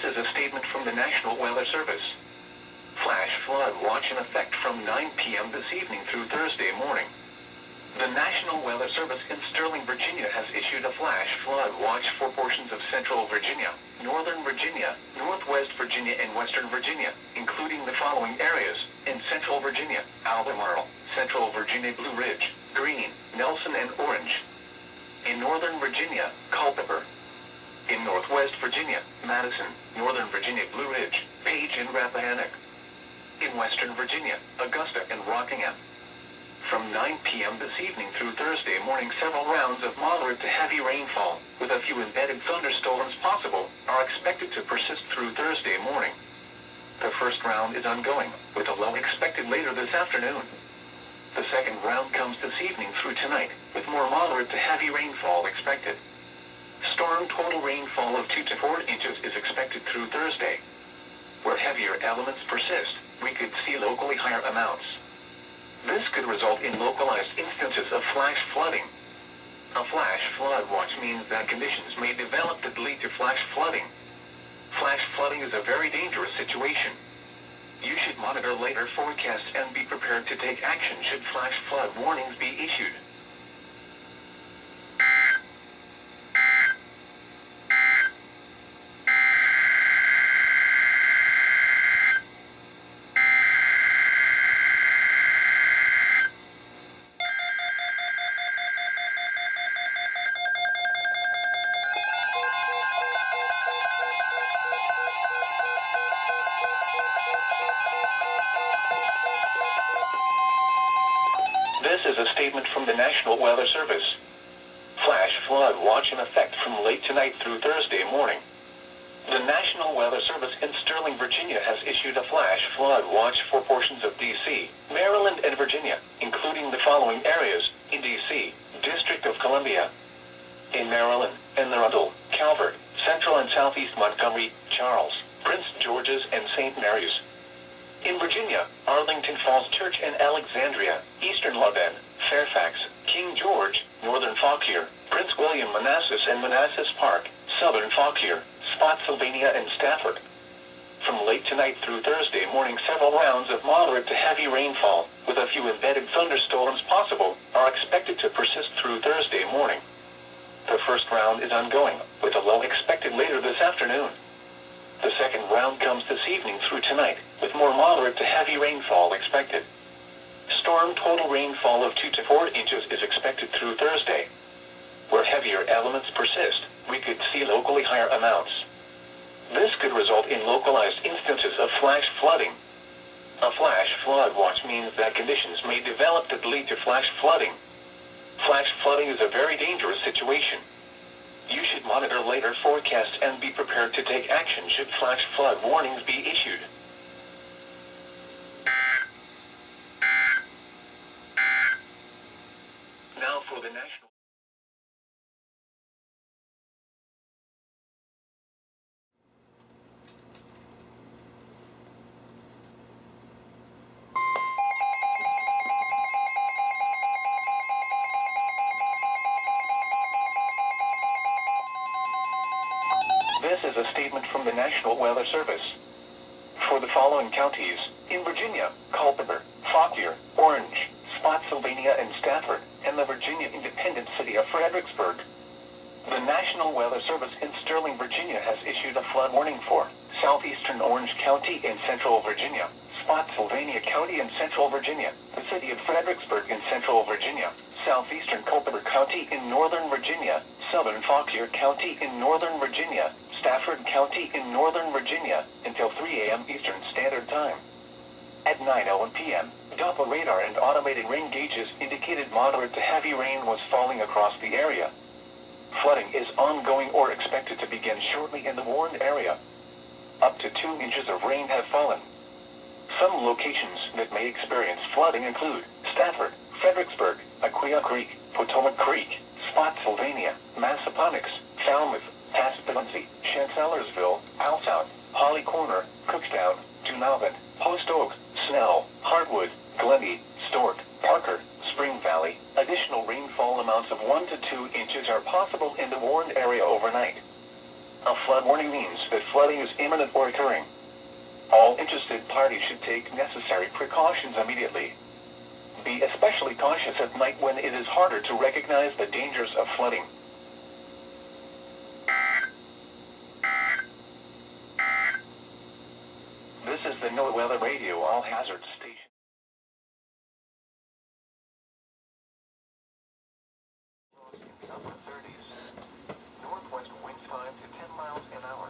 This is a statement from the National Weather Service. Flash flood watch in effect from 9 p.m. this evening through Thursday morning. The National Weather Service in Sterling, Virginia has issued a flash flood watch for portions of Central Virginia, Northern Virginia, Northwest Virginia, and Western Virginia, including the following areas: in Central Virginia, Albemarle, Central Virginia, Blue Ridge, Greene, Nelson, and Orange. In Northern Virginia, Culpeper. In Northwest Virginia, Madison, Northern Virginia, Blue Ridge, Page, and Rappahannock. In Western Virginia, Augusta and Rockingham. From 9 p.m. this evening through Thursday morning, several rounds of moderate to heavy rainfall, with a few embedded thunderstorms possible, are expected to persist through Thursday morning. The first round is ongoing, with a low expected later this afternoon. The second round comes this evening through tonight, with more moderate to heavy rainfall expected. Storm total rainfall of 2 to 4 inches is expected through Thursday. Where heavier elements persist, we could see locally higher amounts. This could result in localized instances of flash flooding. A flash flood watch means that conditions may develop that lead to flash flooding. Flash flooding is a very dangerous situation. You should monitor later forecasts and be prepared to take action should flash flood warnings be issued. This is a statement from the National Weather Service. Flash flood watch in effect from late tonight through Thursday morning. The National Weather Service in Sterling, Virginia has issued a flash flood watch for portions of D.C., Maryland, and Virginia, including the following areas: in D.C., District of Columbia. In Maryland, Anne Arundel, Calvert, Central and Southeast Montgomery, Charles, Prince George's, and St. Mary's. In Virginia, Arlington Falls Church and Alexandria, Eastern Loudoun, Fairfax, King George, Northern Fauquier, Prince William, Manassas and Manassas Park, Southern Fauquier, Spotsylvania, and Stafford. From late tonight through Thursday morning, several rounds of moderate to heavy rainfall, with a few embedded thunderstorms possible, are expected to persist through Thursday morning. The first round is ongoing, with a low expected later this afternoon. The second round comes this evening through tonight, with more moderate to heavy rainfall expected. Storm total rainfall of 2 to 4 inches is expected through Thursday. Where heavier elements persist, we could see locally higher amounts. This could result in localized instances of flash flooding. A flash flood watch means that conditions may develop that lead to flash flooding. Flash flooding is a very dangerous situation. You should monitor later forecasts and be prepared to take action should flash flood warnings be issued. Now for the national. This is a statement from the National Weather Service. For the following counties, in Virginia, Culpeper, Fauquier, Orange, Spotsylvania, and Stafford, and the Virginia independent city of Fredericksburg. The National Weather Service in Sterling, Virginia has issued a flood warning for southeastern Orange County in Central Virginia, Spotsylvania County in Central Virginia, the city of Fredericksburg in Central Virginia, southeastern Culpeper County in Northern Virginia, southern Fauquier County in Northern Virginia, Stafford County in Northern Virginia, until 3 a.m. Eastern Standard Time. At 9:01 p.m., Doppler radar and automated rain gauges indicated moderate to heavy rain was falling across the area. Flooding is ongoing or expected to begin shortly in the warned area. Up to 2 inches of rain have fallen. Some locations that may experience flooding include Stafford, Fredericksburg, Aquia Creek, Potomac Creek, Spotsylvania, Massaponax, Falmouth, Taspelancy, Chancellorsville, Altown, Holly Corner, Cookstown, Dunavant, Post Oak, Snell, Hardwood, Glendy, Stork, Parker, Spring Valley. Additional rainfall amounts of 1 to 2 inches are possible in the warned area overnight. A flood warning means that flooding is imminent or occurring. All interested parties should take necessary precautions immediately. Be especially cautious at night when it is harder to recognize the dangers of flooding. This is the NOAA Weather Radio All Hazard Station. In the upper 30s. Northwest winds 5 to 10 miles an hour.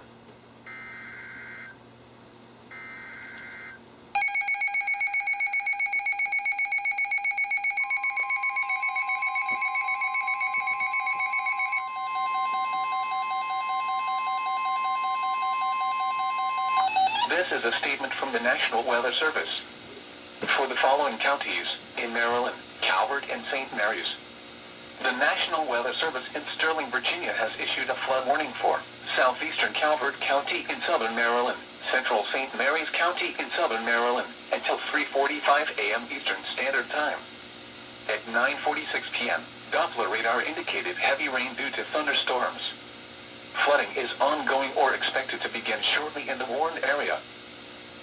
This is a statement from the National Weather Service. For the following counties, in Maryland, Calvert, and St. Mary's, the National Weather Service in Sterling, Virginia has issued a flood warning for southeastern Calvert County in southern Maryland, central St. Mary's County in southern Maryland, until 3:45 a.m. Eastern Standard Time. At 9:46 p.m., Doppler radar indicated heavy rain due to thunderstorms. Flooding is ongoing or expected to begin shortly in the warned area.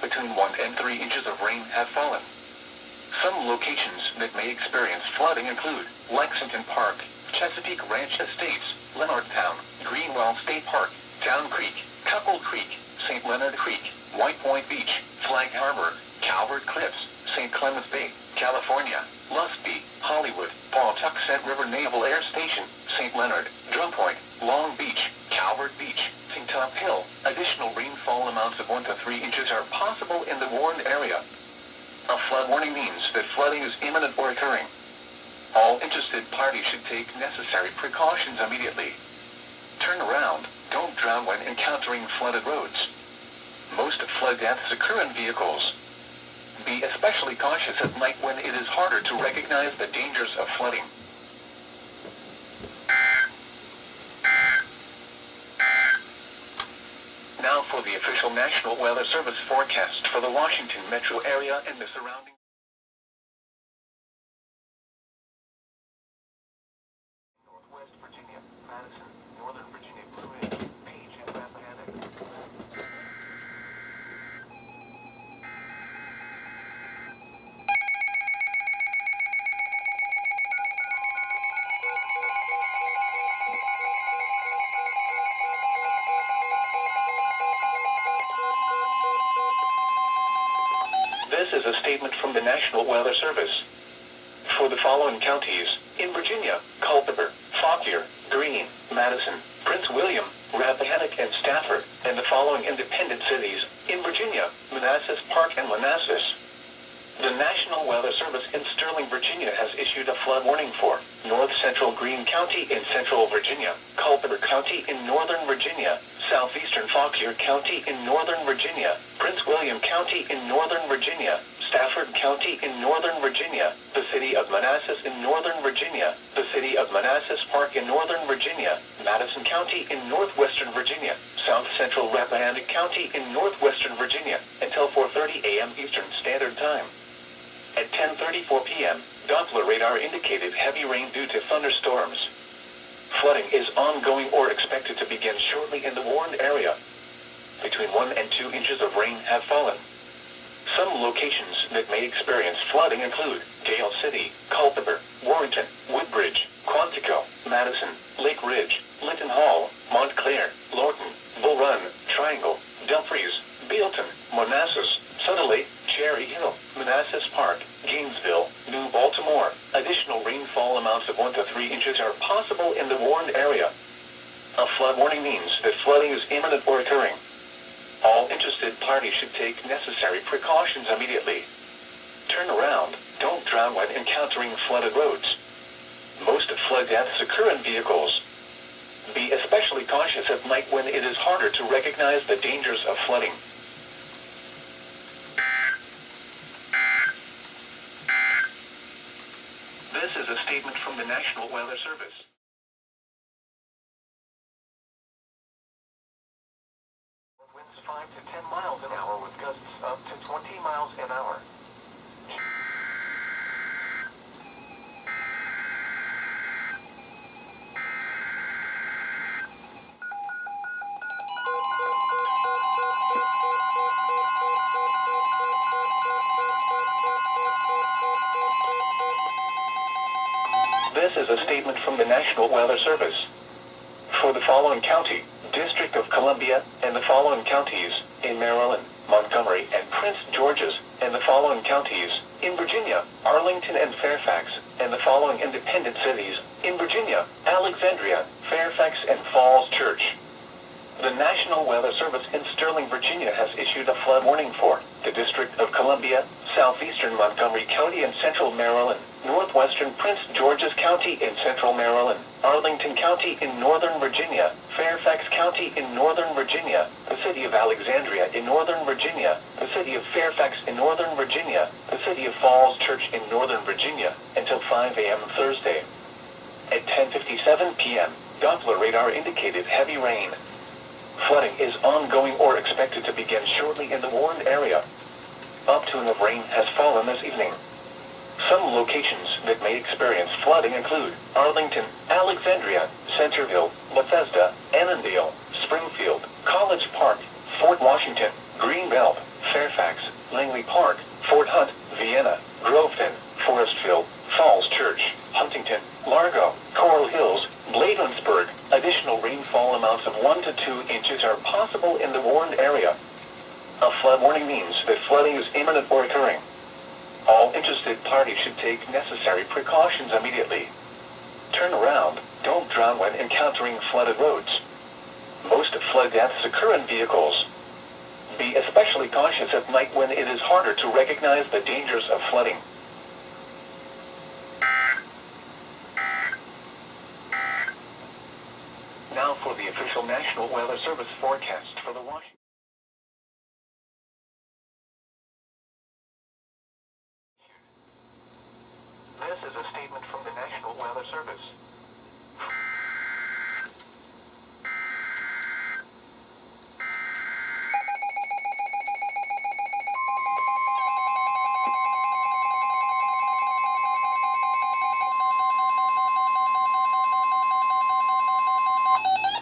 Between 1 and 3 inches of rain have fallen. Some locations that may experience flooding include Lexington Park, Chesapeake Ranch Estates, Leonardtown, Greenwell State Park, Town Creek, Couple Creek, St. Leonard Creek, White Point Beach, Flag Harbor, Calvert Cliffs, St. Clements Bay, California, Lusby, Hollywood, Pawtuxet River Naval Air Station, St. Leonard, Drum Point, Long Beach, Calvert Beach, St. Top Hill. Additional rainfall amounts of 1 to 3 inches are possible in the warned area. A flood warning means that flooding is imminent or occurring. All interested parties should take necessary precautions immediately. Turn around, don't drown when encountering flooded roads. Most flood deaths occur in vehicles. Be especially cautious at night when it is harder to recognize the dangers of flooding. Now for the official National Weather Service forecast for the Washington metro area and the surrounding. Northwest Virginia, Madison, Northern Virginia, Blue Ridge, Page, and Rappahannock. This is a statement from the National Weather Service. For the following counties, in Virginia, Culpeper, Fauquier, Greene, Madison, Prince William, Rappahannock, and Stafford, and the following independent cities, in Virginia, Manassas Park and Manassas. The National Weather Service in Sterling, Virginia has issued a flood warning for North Central Greene County in Central Virginia, Culpeper County in Northern Virginia, Southeastern Fauquier County in Northern Virginia, Prince William County in Northern Virginia, Stafford County in Northern Virginia, the city of Manassas in Northern Virginia, the city of Manassas Park in Northern Virginia, Madison County in Northwestern Virginia, South Central Rappahannock County in Northwestern Virginia, until 4:30 a.m. Eastern Standard Time. At 10:34 p.m., Doppler radar indicated heavy rain due to thunderstorms. Flooding is ongoing or expected to begin shortly in the warned area. Between 1 and 2 inches of rain have fallen. Some locations that may experience flooding include Gale City, Culpeper, Warrenton, Woodbridge, Quantico, Madison, Lake Ridge, Linton Hall, Montclair, Lorton, Bull Run, Triangle, Dumfries, Bealton, Manassas, Sudley, Cherry Hill, Manassas Park, Gainesville, New Baltimore. Additional rainfall amounts of 1 to 3 inches are possible in the warned area. A flood warning means that flooding is imminent or occurring. All interested parties should take necessary precautions immediately. Turn around, don't drown when encountering flooded roads. Most flood deaths occur in vehicles. Be especially cautious at night when it is harder to recognize the dangers of flooding. This is a statement from the National Weather Service. Winds 5 to 10 miles an hour with gusts up to 20 miles an hour. This is a statement from the National Weather Service. For the following county, District of Columbia, and the following counties, in Maryland, Montgomery, and Prince George's, and the following counties, in Virginia, Arlington and Fairfax, and the following independent cities, in Virginia, Alexandria, Fairfax, and Falls Church. The National Weather Service in Sterling, Virginia has issued a flood warning for the District of Columbia, southeastern Montgomery County in central Maryland, northwestern Prince George's County in central Maryland, Arlington County in northern Virginia, Fairfax County in northern Virginia, the city of Alexandria in northern Virginia, the city of Fairfax in northern Virginia, the city of Falls Church in northern Virginia, until 5 a.m. Thursday. At 10:57 p.m., Doppler radar indicated heavy rain. Flooding is ongoing or expected to begin shortly in the warned area. Up to enough rain has fallen this evening. Some locations that may experience flooding include Arlington, Alexandria, Centerville, Bethesda, Annandale, Springfield, College Park, Fort Washington, Greenbelt, Fairfax, Langley Park, Fort Hunt, Vienna, Groveton, Forestville, Falls Church, Huntington, Largo, Coral Hills, Bladensburg. Additional rainfall amounts of 1 to 2 inches are possible in the warned area. A flood warning means that flooding is imminent or occurring. All interested parties should take necessary precautions immediately. Turn around, don't drown when encountering flooded roads. Most flood deaths occur in vehicles. Be especially cautious at night when it is harder to recognize the dangers of flooding. Now for the official National Weather Service forecast for the Washington. This is a statement from the National Weather Service.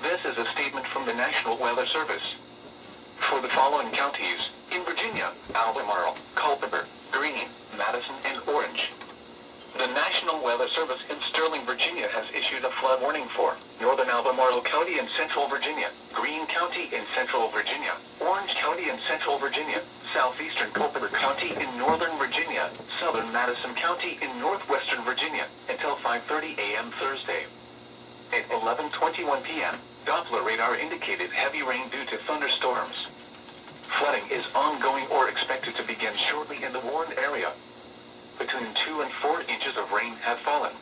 This is a statement from the National Weather Service. For the following counties, in Virginia, Albemarle, Culpeper, Greene, Madison, and Orange. The National Weather Service in Sterling, Virginia has issued a flood warning for northern Albemarle County in central Virginia, Greene County in central Virginia, Orange County in central Virginia, southeastern Culpeper County in northern Virginia, southern Madison County in northwestern Virginia, until 5:30 a.m. Thursday. At 11:21 p.m., Doppler radar indicated heavy rain due to thunderstorms. Flooding is ongoing or expected to begin shortly in the warned area. Between 2 and 4 inches of rain have fallen.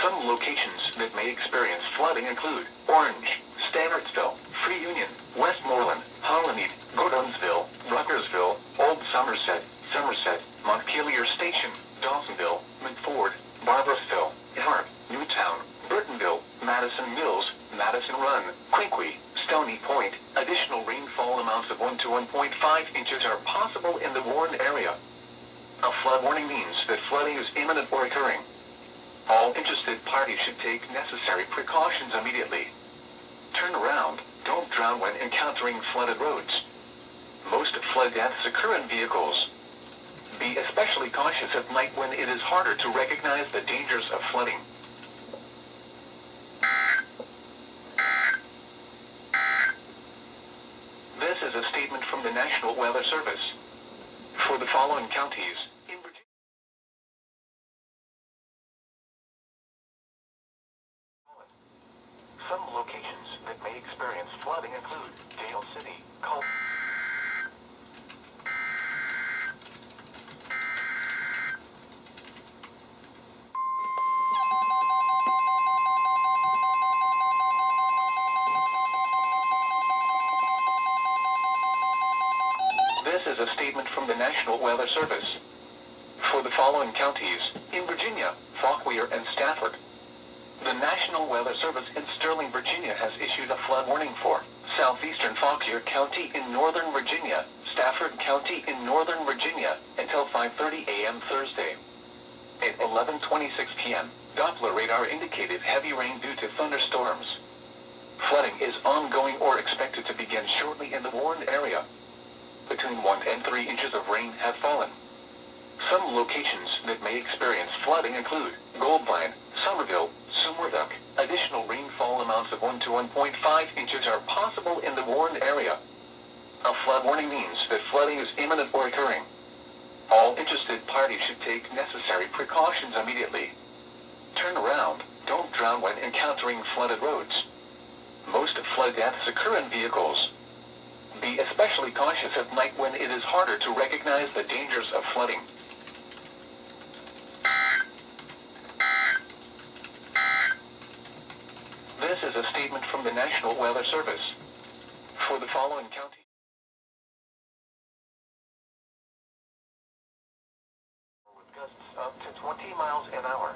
Some locations that may experience flooding include Orange, Stanardsville, Free Union, Westmoreland, Hollymead, Gordonsville, Ruckersville, Old Somerset, Montpelier Station, Dawsonville, Medford, Barbarossville, Hart, Newtown, Burtonville, Madison Mills, Madison Run, Quinqui, Stony Point. Additional rainfall amounts of 1 to 1.5 inches are possible in the warned area. A flood warning means that flooding is imminent or occurring. All interested parties should take necessary precautions immediately. Turn around, don't drown when encountering flooded roads. Most flood deaths occur in vehicles. Be especially cautious at night when it is harder to recognize the dangers of flooding. This is a statement from the National Weather Service. For the following counties, in Virginia, some locations that may experience flooding include Dale City, This is a statement from the National Weather Service. For the following counties, in Virginia, Fauquier and Stafford. The National Weather Service in Sterling, Virginia has issued a flood warning for southeastern Fauquier County in northern Virginia, Stafford County in northern Virginia, until 5:30 a.m. Thursday. At 11:26 p.m., Doppler radar indicated heavy rain due to thunderstorms. Flooding is ongoing or expected to begin shortly in the warned area. Between 1 and 3 inches of rain have fallen. Some locations that may experience flooding include Goldline, Somerville, Summerduck. Additional rainfall amounts of 1 to 1.5 inches are possible in the warned area. A flood warning means that flooding is imminent or occurring. All interested parties should take necessary precautions immediately. Turn around, don't drown when encountering flooded roads. Most flood deaths occur in vehicles. Be especially cautious at night when it is harder to recognize the dangers of flooding. This is a statement from the National Weather Service. For the following counties, with gusts up to 20 miles an hour.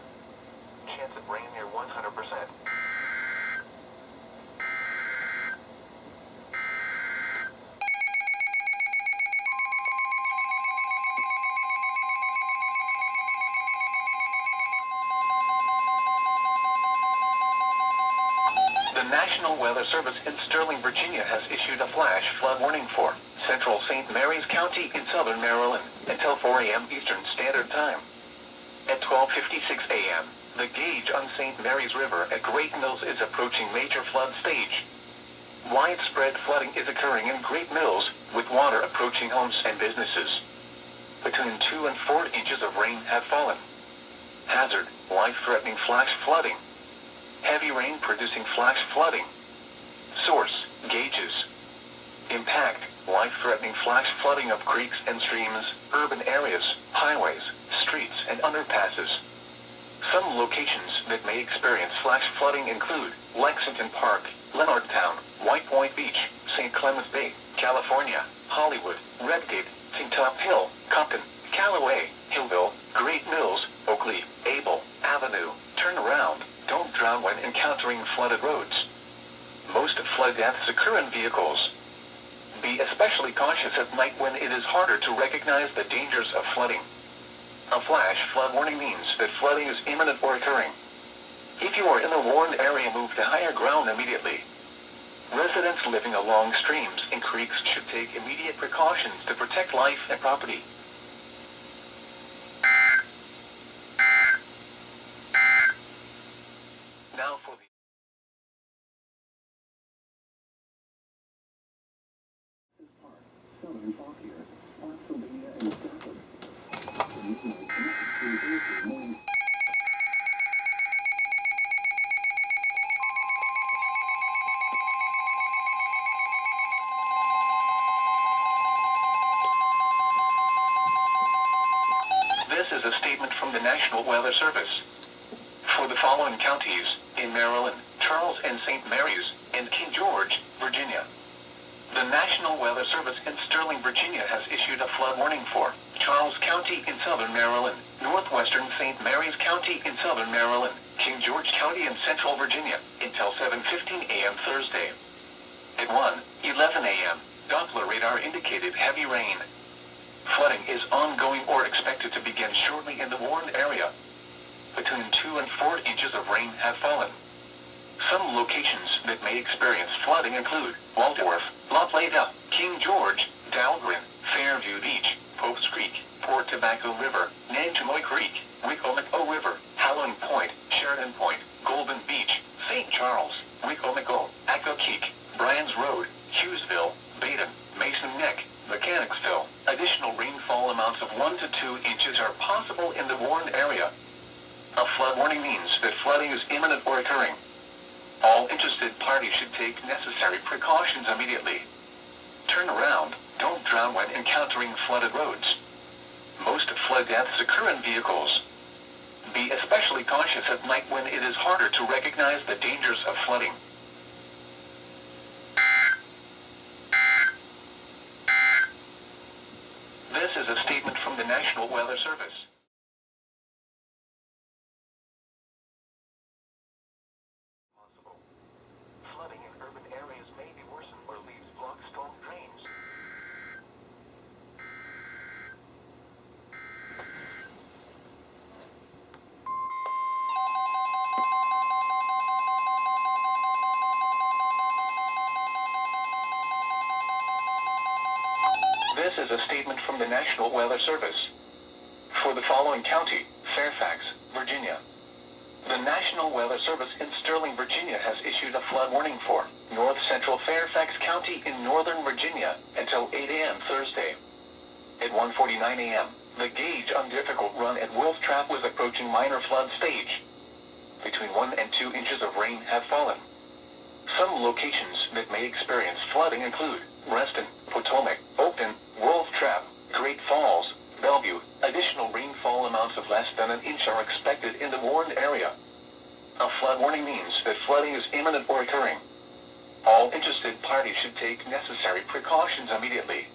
Chance of rain near 100%. The National Weather Service in Sterling, Virginia has issued a flash flood warning for central St. Mary's County in southern Maryland until 4 a.m. Eastern Standard Time. At 12:56 a.m., the gauge on St. Mary's River at Great Mills is approaching major flood stage. Widespread flooding is occurring in Great Mills, with water approaching homes and businesses. Between 2 and 4 inches of rain have fallen. Hazard, life-threatening flash flooding. Heavy rain producing flash flooding. Source, gauges. Impact, life-threatening flash flooding of creeks and streams, urban areas, highways, streets and underpasses. Some locations that may experience flash flooding include Lexington Park, Leonardtown, White Point Beach, St. Clements Bay, California, Hollywood, Redgate, St. Top Hill, Compton, Callaway, Hillville, Great Mills, Oakley, Able, Avenue. Turn around, don't drown when encountering flooded roads. Most flood deaths occur in vehicles. Be especially cautious at night when it is harder to recognize the dangers of flooding. A flash flood warning means that flooding is imminent or occurring. If you are in a warned area, move to higher ground immediately. Residents living along streams and creeks should take immediate precautions to protect life and property. Now for the Southern Fauquier, Spotsylvania, and Stafford. This is a statement from the National Weather Service. For the following counties, in Maryland, Charles and St. Mary's, and King George, Virginia. The National Weather Service in Sterling, Virginia has issued a flood warning for Charles County in southern Maryland, Northwestern St. Mary's County in southern Maryland, King George County in central Virginia, until 7:15 a.m. Thursday. At 1:11 a.m., Doppler radar indicated heavy rain. Flooding is ongoing or expected to begin shortly in the warned area. Between 2 and 4 inches of rain have fallen. Some locations that may experience flooding include Waldorf, La Plata, King George, Dahlgren, Fairview Beach, Popes Creek, Port Tobacco River, Nanjemoy Creek, Wicomico River, Halloran Point, Sheridan Point, Golden Beach, St. Charles, Wicomico, Accokeek, Bryan's Road, Hughesville, Baden, Mason Neck, Mechanicsville. Additional rainfall amounts of 1 to 2 inches are possible in the warned area. A flood warning means that flooding is imminent or occurring. All interested parties should take necessary precautions immediately. Turn around, don't drown when encountering flooded roads. Most flood deaths occur in vehicles. Be especially cautious at night when it is harder to recognize the dangers of flooding. This is a statement from the National Weather Service. Flooding in urban areas may be worsened or leaves blocked storm drains. This is a statement from the National Weather Service. For the following county, Fairfax, Virginia. The National Weather Service in Sterling, Virginia has issued a flood warning for North Central Fairfax County in Northern Virginia until 8 a.m. Thursday. At 1:49 a.m., the gauge on difficult run at Wolf Trap was approaching minor flood stage. Between 1 and 2 inches of rain have fallen. Some locations that may experience flooding include Reston, Potomac, Oakton, Wolf Trap, Great Falls, Bellevue. Additional rainfall amounts of less than an inch are expected in the warned area. A flood warning means that flooding is imminent or occurring. All interested parties should take necessary precautions immediately.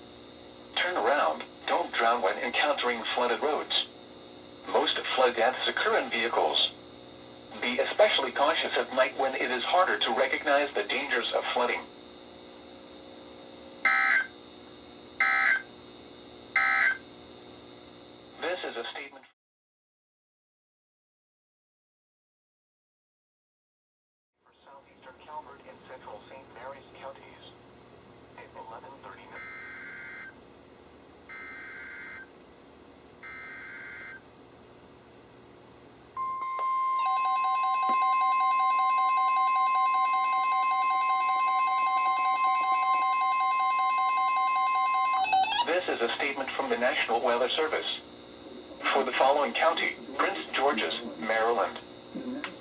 Turn around, don't drown when encountering flooded roads. Most flood deaths occur in vehicles. Be especially cautious at night when it is harder to recognize the dangers of flooding. This is a statement for southeastern Calvert and central St. Mary's counties at 11:39. This is a statement from the National Weather Service. For the following county, Prince George's, Maryland.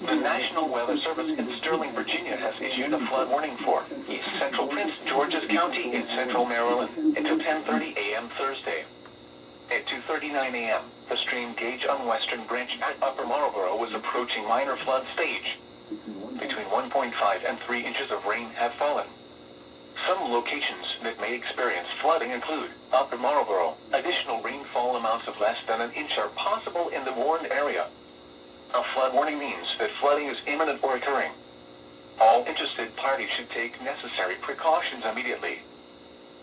The National Weather Service in Sterling, Virginia has issued a flood warning for East Central Prince George's County in central Maryland until 10:30 a.m. Thursday. At 2:39 a.m., the stream gauge on Western Branch at Upper Marlboro was approaching minor flood stage. Between 1.5 and 3 inches of rain have fallen. Some locations that may experience flooding include Upper Marlboro. Additional rainfall amounts of less than an inch are possible in the warned area. A flood warning means that flooding is imminent or occurring. All interested parties should take necessary precautions immediately.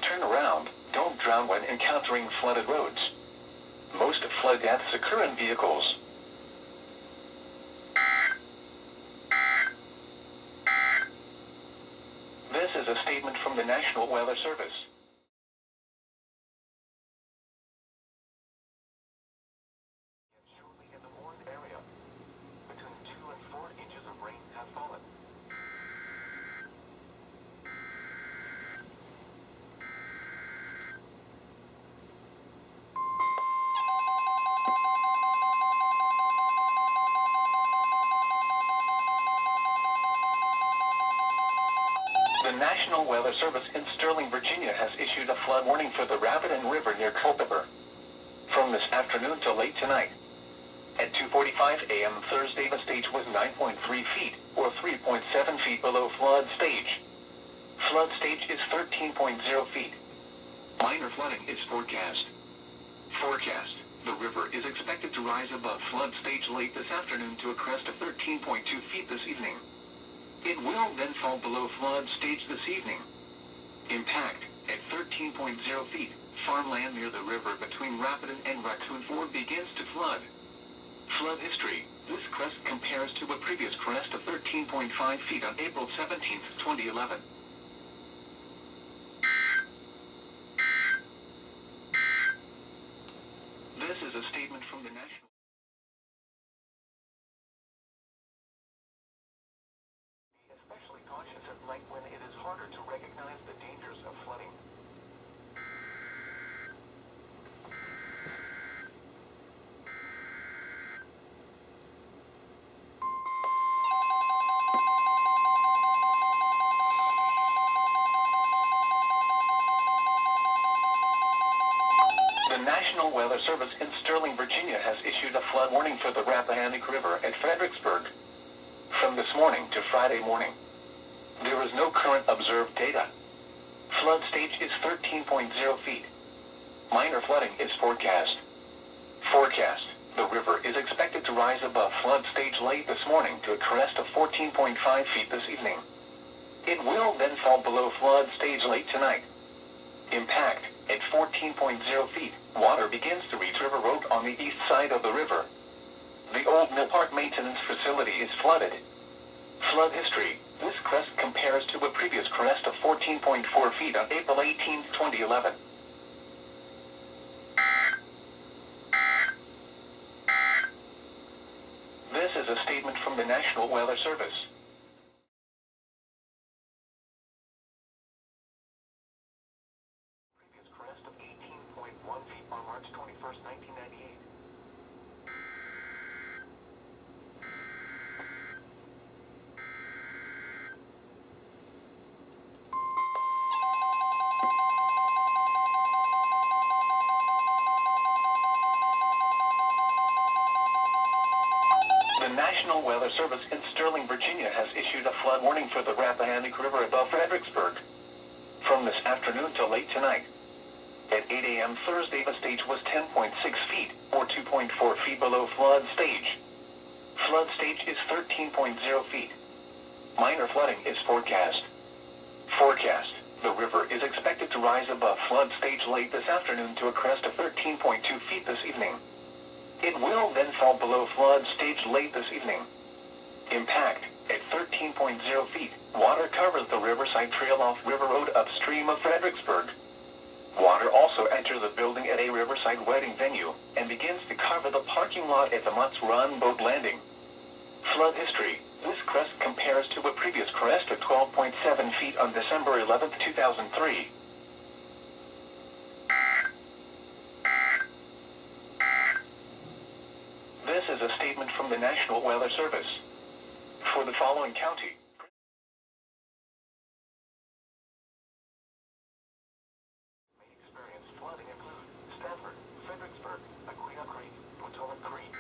Turn around, don't drown when encountering flooded roads. Most flood deaths occur in vehicles. This is a statement from the National Weather Service. Shortly in the warned area, between 2 and 4 inches of rain have fallen. The National Weather Service in Sterling, Virginia has issued a flood warning for the Rapidan River near Culpeper. From this afternoon to late tonight. At 2:45 a.m. Thursday, the stage was 9.3 feet, or 3.7 feet below flood stage. Flood stage is 13.0 feet. Minor flooding is forecast. Forecast. The river is expected to rise above flood stage late this afternoon to a crest of 13.2 feet this evening. It will then fall below flood stage this evening. Impact, at 13.0 feet, farmland near the river between Rapidan and Raccoon Ford begins to flood. Flood history, this crest compares to a previous crest of 13.5 feet on April 17, 2011. This is a statement from the National. Especially cautious at night when it is harder to recognize the dangers of flooding. The National Weather Service in Sterling, Virginia has issued a flood warning for the Rappahannock River at Fredericksburg. From this morning to Friday morning, there is no current observed data. Flood stage is 13.0 feet. Minor flooding is forecast. Forecast. The river is expected to rise above flood stage late this morning to a crest of 14.5 feet this evening. It will then fall below flood stage late tonight. Impact, at 14.0 feet, water begins to reach River Road on the east side of the river. The old Mill Park maintenance facility is flooded. Flood history, this crest compares to a previous crest of 14.4 feet on April 18, 2011. is a statement from the National Weather Service. Previous crest of 18.1 feet on March 21st, 1998. The National Weather Service in Sterling, Virginia has issued a flood warning for the Rappahannock River above Fredericksburg from this afternoon till late tonight. At 8 a.m. Thursday, the stage was 10.6 feet, or 2.4 feet below flood stage. Flood stage is 13.0 feet. Minor flooding is forecast. Forecast. The river is expected to rise above flood stage late this afternoon to a crest of 13.2 feet this evening. It will then fall below flood stage late this evening. Impact. At 13.0 feet, water covers the Riverside Trail off River Road upstream of Fredericksburg. Water also enters the building at a Riverside wedding venue and begins to cover the parking lot at the Mutts Run boat landing. Flood history. This crest compares to a previous crest of 12.7 feet on December 11, 2003. This is a statement from the National Weather Service. For the following county. May experience flooding include Stafford, Fredericksburg, Aquia Creek, Potomac Creek.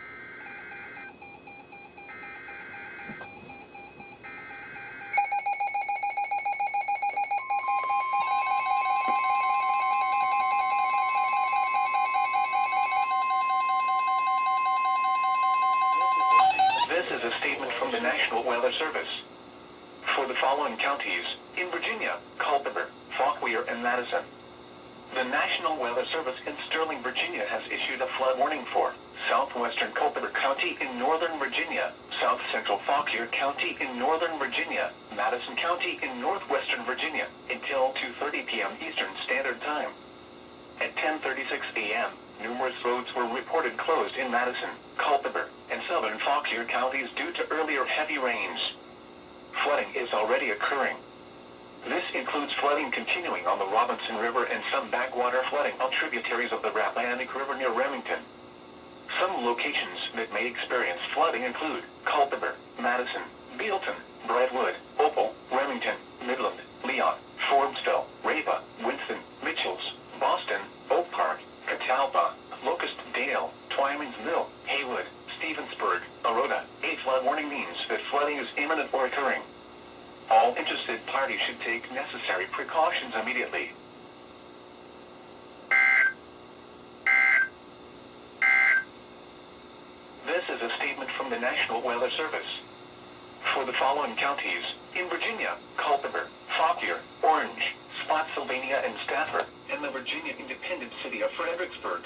This is a statement from the National Weather Service. For the following counties, in Virginia, Culpeper, Fauquier, and Madison. The National Weather Service in Sterling, Virginia has issued a flood warning for southwestern Culpeper County in northern Virginia, south central Fauquier County in northern Virginia, Madison County in northwestern Virginia, until 2:30 p.m. Eastern Standard Time. At 10:36 a.m., numerous roads were reported closed in Madison, Culpeper, and southern Fauquier counties due to earlier heavy rains. Flooding is already occurring. This includes flooding continuing on the Robinson River and some backwater flooding on tributaries of the Rappahannock River near Remington. Some locations that may experience flooding include Culpeper, Madison, Bealton, Brentwood, Opal, Remington, Midland, Leon, Forbesville, Rapa, Winston, Mitchells, Boston, Oak Park, Catalpa, Locust Dale, Twyman's Mill, Haywood, Stevensburg, Aurora. A flood warning means that flooding is imminent or occurring. All interested parties should take necessary precautions immediately. This is a statement from the National Weather Service. For the following counties, in Virginia, Culpeper, Fauquier, Orange, Spotsylvania, and Stafford, and the Virginia independent city of Fredericksburg.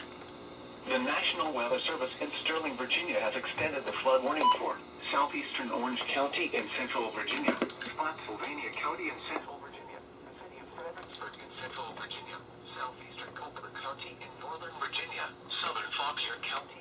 The National Weather Service in Sterling, Virginia has extended the flood warning for southeastern Orange County in central Virginia, Spotsylvania County in central Virginia, the city of Fredericksburg in central Virginia, southeastern Culpeper County in northern Virginia, southern Fauquier County